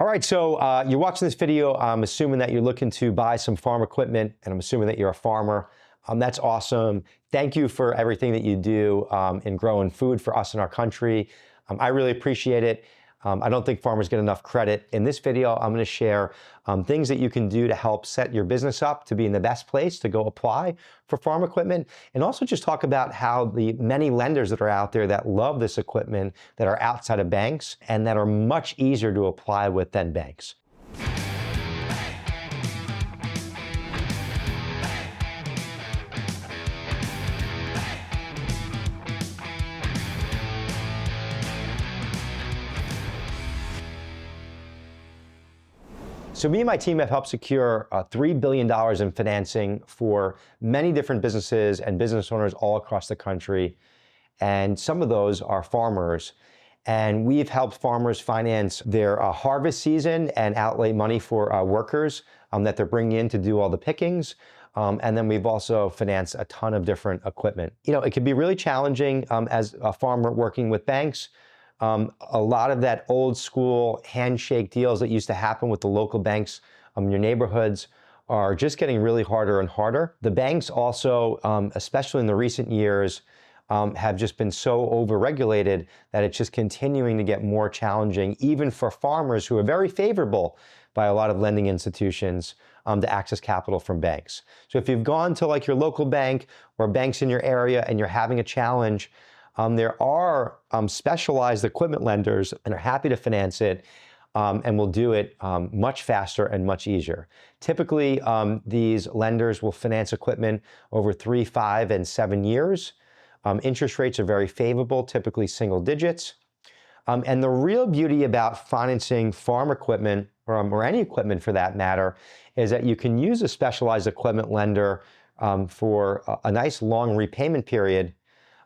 All right, so you're watching this video. I'm assuming that you're looking to buy some farm equipment, and I'm assuming that you're a farmer. That's awesome. Thank you for everything that you do in growing food for us in our country. I really appreciate it. I don't think farmers get enough credit. In this video, I'm going to share things that you can do to help set your business up to be in the best place to go apply for farm equipment, and also just talk about how the many lenders that are out there that love this equipment that are outside of banks and that are much easier to apply with than banks. So me and my team have helped secure $3 billion in financing for many different businesses and business owners all across the country. And some of those are farmers. And we've helped farmers finance their harvest season and outlay money for workers that they're bringing in to do all the pickings. And then we've also financed a ton of different equipment. You know, it can be really challenging as a farmer working with banks. A lot of that old school handshake deals that used to happen with the local banks in your neighborhoods are just getting really harder and harder. The banks also, especially in the recent years, have just been so overregulated that it's just continuing to get more challenging, even for farmers who are very favorable by a lot of lending institutions to access capital from banks. So if you've gone to like your local bank or banks in your area and you're having a challenge, there are specialized equipment lenders and are happy to finance it and will do it much faster and much easier. Typically, these lenders will finance equipment over 3, 5, and 7 years. Interest rates are very favorable, typically single digits. And the real beauty about financing farm equipment, or any equipment for that matter, is that you can use a specialized equipment lender for a nice long repayment period.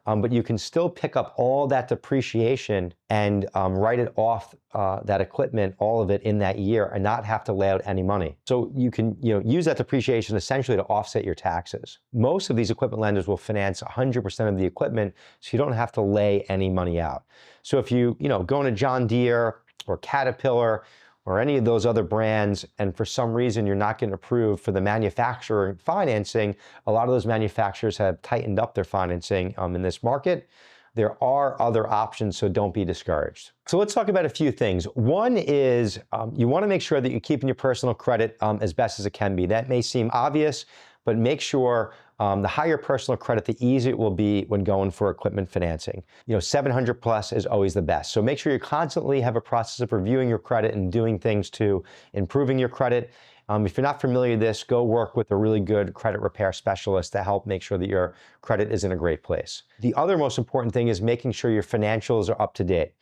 But you can still pick up all that depreciation and write it off that equipment, all of it in that year, and not have to lay out any money. So you can use that depreciation essentially to offset your taxes. Most of these equipment lenders will finance 100% of the equipment, so you don't have to lay any money out. So if you go into John Deere or Caterpillar or any of those other brands, and for some reason you're not getting approved for the manufacturer financing, a lot of those manufacturers have tightened up their financing in this market. There are other options, so don't be discouraged. So let's talk about a few things. One is you want to make sure that you're keeping your personal credit as best as it can be. That may seem obvious, but make sure the higher personal credit, the easier it will be when going for equipment financing. 700 plus is always the best. So make sure you constantly have a process of reviewing your credit and doing things to improving your credit. If you're not familiar with this, go work with a really good credit repair specialist to help make sure that your credit is in a great place. The other most important thing is making sure your financials are up to date.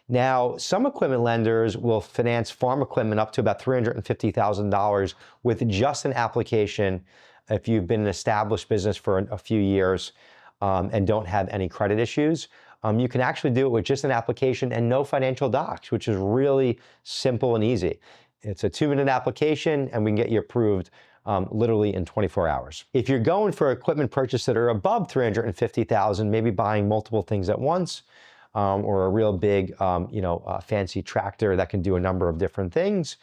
Now, some equipment lenders will finance farm equipment up to about $350,000 with just an application if you've been an established business for a few years and don't have any credit issues. You can actually do it with just an application and no financial docs, which is really simple and easy. It's a 2-minute application and we can get you approved literally in 24 hours. If you're going for equipment purchase that are above $350,000, maybe buying multiple things at once, or a real big, fancy tractor that can do a number of different things,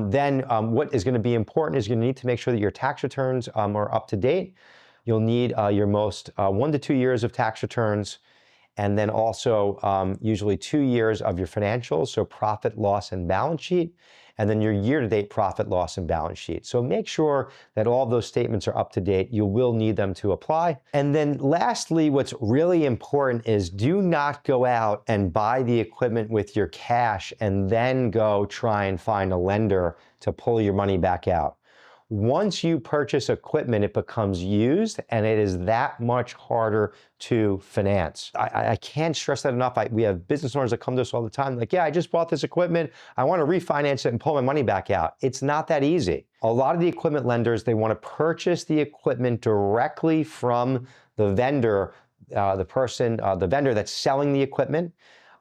then what is going to be important is you're going to need to make sure that your tax returns are up to date. You'll need your most 1 to 2 years of tax returns, and then also usually 2 years of your financials, so profit, loss, and balance sheet, and then your year-to-date profit, loss, and balance sheet. So make sure that all of those statements are up to date. You will need them to apply. And then lastly, what's really important is do not go out and buy the equipment with your cash and then go try and find a lender to pull your money back out. Once you purchase equipment, it becomes used and it is that much harder to finance. I can't stress that enough. We have business owners that come to us all the time like, yeah, I just bought this equipment. I want to refinance it and pull my money back out. It's not that easy. A lot of the equipment lenders, they want to purchase the equipment directly from the vendor, the vendor that's selling the equipment.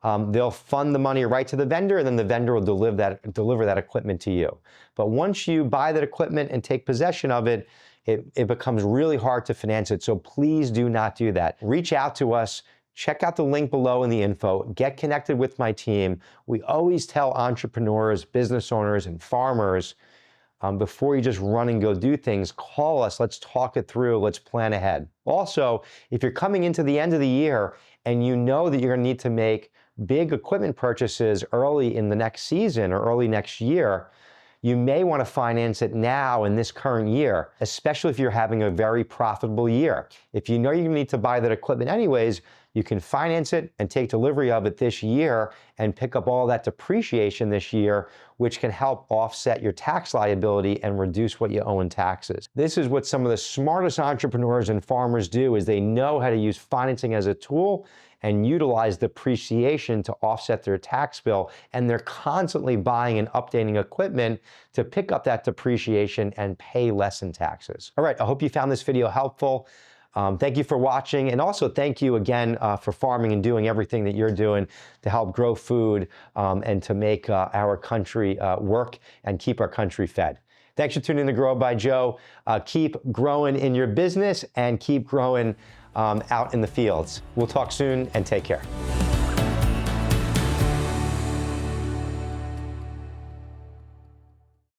They'll fund the money right to the vendor, and then the vendor will deliver that equipment to you. But once you buy that equipment and take possession of it, it becomes really hard to finance it. So please do not do that. Reach out to us. check out the link below in the info. Get connected with my team. We always tell entrepreneurs, business owners, and farmers, before you just run and go do things, call us. Let's talk it through. Let's plan ahead. Also, if you're coming into the end of the year and you know that you're going to need to make big equipment purchases early in the next season or early next year, you may want to finance it now in this current year, especially if you're having a very profitable year. If you know you're going to need to buy that equipment anyways, you can finance it and take delivery of it this year and pick up all that depreciation this year, which can help offset your tax liability and reduce what you owe in taxes. This is what some of the smartest entrepreneurs and farmers do, is they know how to use financing as a tool and utilize depreciation to offset their tax bill. And they're constantly buying and updating equipment to pick up that depreciation and pay less in taxes. All right, I hope you found this video helpful. Thank you for watching, and also thank you again for farming and doing everything that you're doing to help grow food and to make our country work and keep our country fed. Thanks for tuning in to Grow by Joe. Keep growing in your business and keep growing out in the fields. We'll talk soon, and take care.